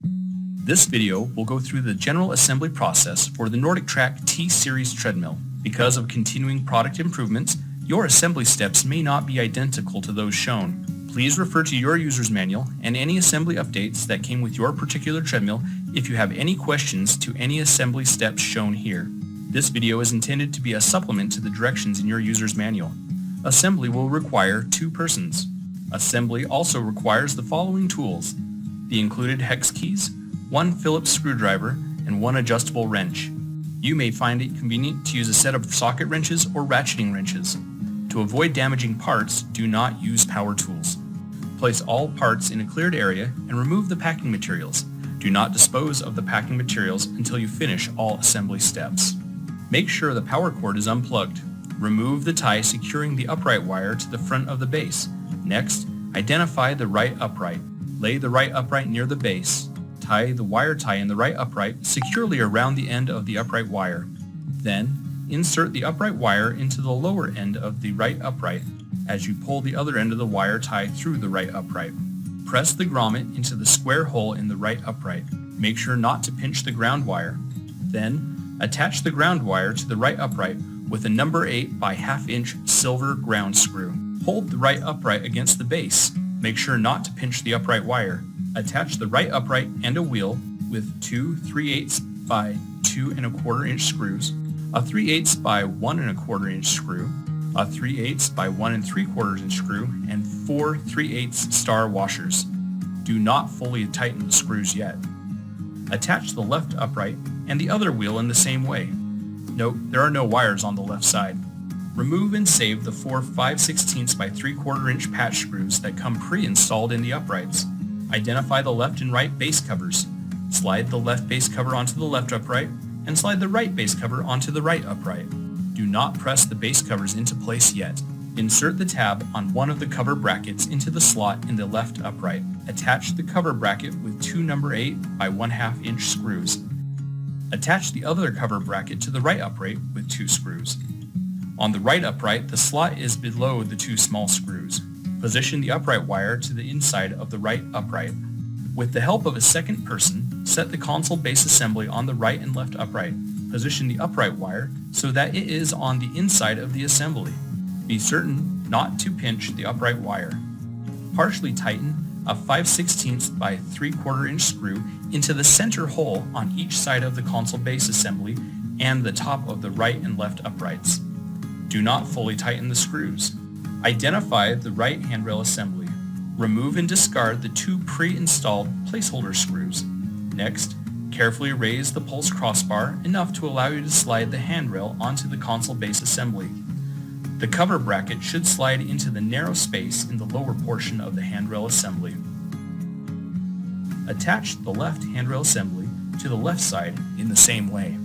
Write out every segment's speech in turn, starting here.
This video will go through the general assembly process for the NordicTrack T-Series treadmill. Because of continuing product improvements, your assembly steps may not be identical to those shown. Please refer to your user's manual and any assembly updates that came with your particular treadmill if you have any questions to any assembly steps shown here. This video is intended to be a supplement to the directions in your user's manual. Assembly will require 2 persons. Assembly also requires the following tools: the included hex keys, 1 Phillips screwdriver, and 1 adjustable wrench. You may find it convenient to use a set of socket wrenches or ratcheting wrenches. To avoid damaging parts, do not use power tools. Place all parts in a cleared area and remove the packing materials. Do not dispose of the packing materials until you finish all assembly steps. Make sure the power cord is unplugged. Remove the tie securing the upright wire to the front of the base. Next, identify the right upright. Lay the right upright near the base. Tie the wire tie in the right upright securely around the end of the upright wire. Then, insert the upright wire into the lower end of the right upright as you pull the other end of the wire tie through the right upright. Press the grommet into the square hole in the right upright. Make sure not to pinch the ground wire. Then, attach the ground wire to the right upright with a number 8 by 1/2 inch silver ground screw. Hold the right upright against the base. Make sure not to pinch the upright wire. Attach the right upright and a wheel with 2 3/8 by 2 1/4 inch screws, a 3/8 by 1 1/4 inch screw, a 3/8 by 1 3/4 inch screw, and 4 3/8 star washers. Do not fully tighten the screws yet. Attach the left upright and the other wheel in the same way. Note, there are no wires on the left side. Remove and save the 4 5/16 by 3/4 inch patch screws that come pre-installed in the uprights. Identify the left and right base covers. Slide the left base cover onto the left upright and slide the right base cover onto the right upright. Do not press the base covers into place yet. Insert the tab on one of the cover brackets into the slot in the left upright. Attach the cover bracket with 2 number 8 by 1/2 inch screws. Attach the other cover bracket to the right upright with 2 screws. On the right upright, the slot is below the 2 small screws. Position the upright wire to the inside of the right upright. With the help of a second person, set the console base assembly on the right and left upright. Position the upright wire so that it is on the inside of the assembly. Be certain not to pinch the upright wire. Partially tighten a 5/16 by 3/4 inch screw into the center hole on each side of the console base assembly and the top of the right and left uprights. Do not fully tighten the screws. Identify the right handrail assembly. Remove and discard the 2 pre-installed placeholder screws. Next, carefully raise the pulse crossbar enough to allow you to slide the handrail onto the console base assembly. The cover bracket should slide into the narrow space in the lower portion of the handrail assembly. Attach the left handrail assembly to the left side in the same way.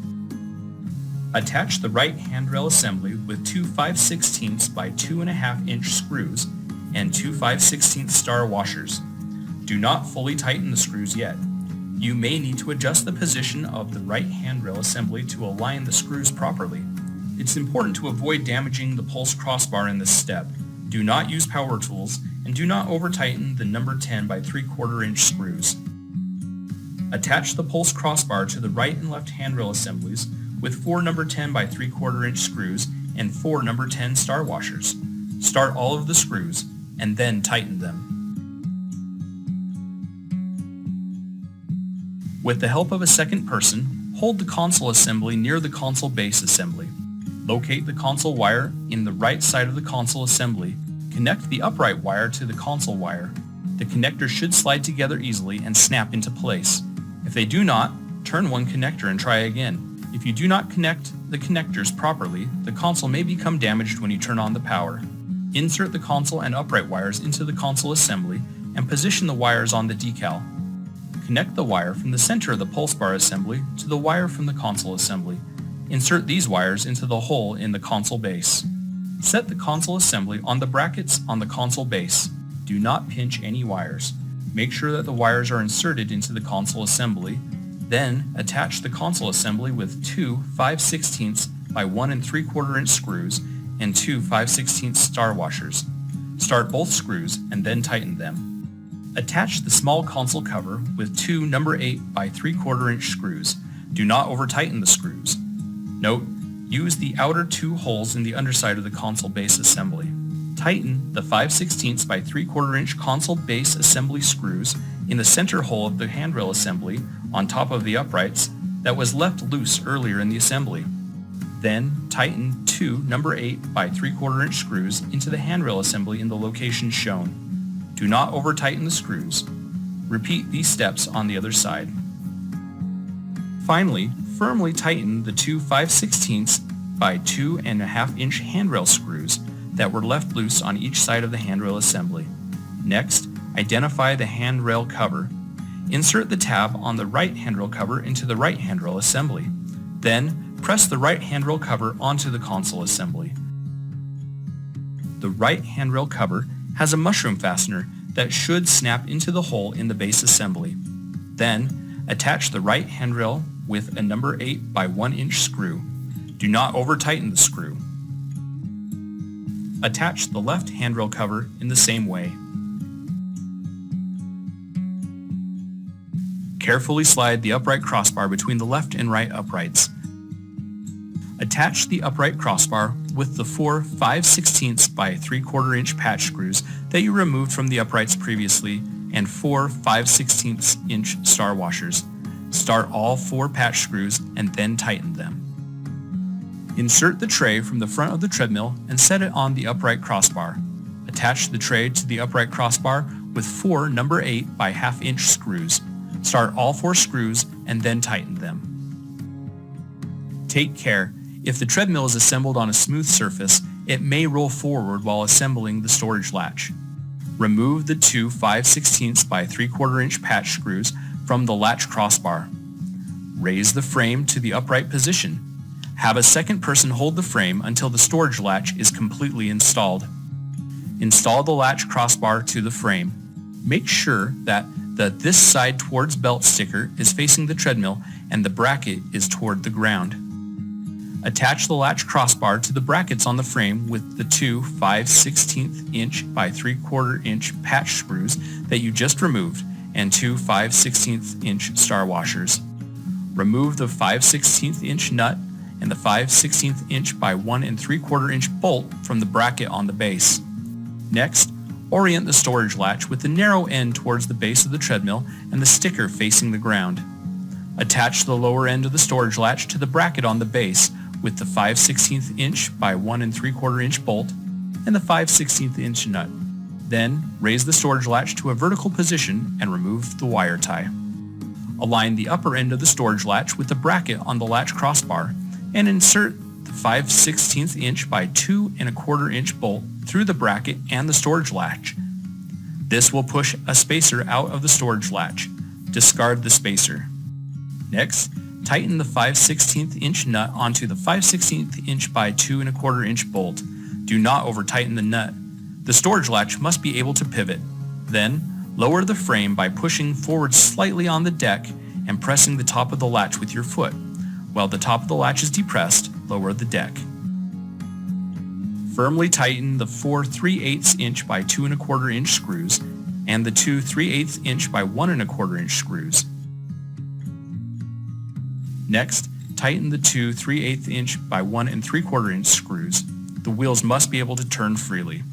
Attach the right handrail assembly with 2 5/16 by 2 1/2 inch screws and 2 5/16 star washers. Do not fully tighten the screws yet. You may need to adjust the position of the right handrail assembly to align the screws properly. It's important to avoid damaging the pulse crossbar in this step. Do not use power tools and do not over-tighten the number 10 by 3/4 inch screws. Attach the pulse crossbar to the right and left handrail assemblies with 4 number 10 by 3/4 inch screws and 4 number 10 star washers. Start all of the screws and then tighten them. With the help of a second person, hold the console assembly near the console base assembly. Locate the console wire in the right side of the console assembly. Connect the upright wire to the console wire. The connectors should slide together easily and snap into place. If they do not, turn one connector and try again. If you do not connect the connectors properly, the console may become damaged when you turn on the power. Insert the console and upright wires into the console assembly and position the wires on the decal. Connect the wire from the center of the pulse bar assembly to the wire from the console assembly. Insert these wires into the hole in the console base. Set the console assembly on the brackets on the console base. Do not pinch any wires. Make sure that the wires are inserted into the console assembly. Then attach the console assembly with 2 5/16 by 1 3/4 inch screws and 2 5/16 star washers. Start both screws and then tighten them. Attach the small console cover with two number 8 by 3/4 inch screws. Do not over-tighten the screws. Note, use the outer two holes in the underside of the console base assembly. Tighten the 5/16 by 3/4 inch console base assembly screws in the center hole of the handrail assembly on top of the uprights that was left loose earlier in the assembly. Then tighten two number 8 by 3/4 inch screws into the handrail assembly in the location shown. Do not over-tighten the screws. Repeat these steps on the other side. Finally, firmly tighten the two 5/16 by 2.5 inch handrail screws that were left loose on each side of the handrail assembly. Next, identify the handrail cover. Insert the tab on the right handrail cover into the right handrail assembly. Then, press the right handrail cover onto the console assembly. The right handrail cover has a mushroom fastener that should snap into the hole in the base assembly. Then, attach the right handrail with a number 8 by 1 inch screw. Do not over-tighten the screw. Attach the left handrail cover in the same way. Carefully slide the upright crossbar between the left and right uprights. Attach the upright crossbar with the four 5/16 by 3/4 inch patch screws that you removed from the uprights previously and four 5/16 inch star washers. Start all four patch screws and then tighten them. Insert the tray from the front of the treadmill and set it on the upright crossbar. Attach the tray to the upright crossbar with four number 8 by 1/2 inch screws. Start all four screws and then tighten them. Take care. If the treadmill is assembled on a smooth surface, it may roll forward while assembling the storage latch. Remove the two 5/16 by 3/4 inch patch screws from the latch crossbar. Raise the frame to the upright position. Have a second person hold the frame until the storage latch is completely installed. Install the latch crossbar to the frame. Make sure that the "this side towards belt" sticker is facing the treadmill and the bracket is toward the ground. Attach the latch crossbar to the brackets on the frame with the two 5/16 inch by 3/4 inch patch screws that you just removed and two 5/16 inch star washers. Remove the 5/16 inch nut and the 5/16 inch by 1 3/4 inch bolt from the bracket on the base. Next, orient the storage latch with the narrow end towards the base of the treadmill and the sticker facing the ground. Attach the lower end of the storage latch to the bracket on the base with the 5/16 inch by 1 3/4 inch bolt and the 5/16 inch nut. Then, raise the storage latch to a vertical position and remove the wire tie. Align the upper end of the storage latch with the bracket on the latch crossbar and insert the 5/16 inch by 2 1/4 inch bolt through the bracket and the storage latch. This will push a spacer out of the storage latch. Discard the spacer. Next, tighten the 5/16 inch nut onto the 5/16 inch by 2 1/4 inch bolt. Do not over-tighten the nut. The storage latch must be able to pivot. Then, lower the frame by pushing forward slightly on the deck and pressing the top of the latch with your foot. While the top of the latch is depressed, lower the deck. Firmly tighten the four 3/8 inch by 2 1/4 inch screws and the two 3/8 inch by 1 1/4 inch screws. Next, tighten the two 3/8 inch by 1 3/4 inch screws. The wheels must be able to turn freely.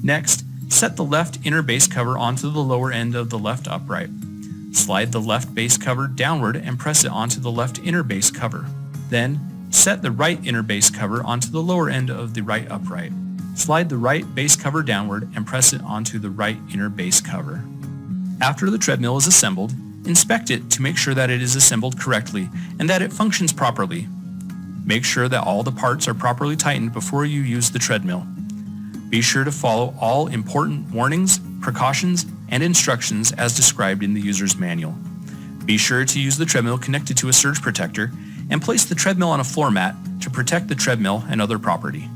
Next, set the left inner base cover onto the lower end of the left upright. Slide the left base cover downward and press it onto the left inner base cover. Then, set the right inner base cover onto the lower end of the right upright. Slide the right base cover downward and press it onto the right inner base cover. After the treadmill is assembled, inspect it to make sure that it is assembled correctly and that it functions properly. Make sure that all the parts are properly tightened before you use the treadmill. Be sure to follow all important warnings, precautions, and instructions as described in the user's manual. Be sure to use the treadmill connected to a surge protector and place the treadmill on a floor mat to protect the treadmill and other property.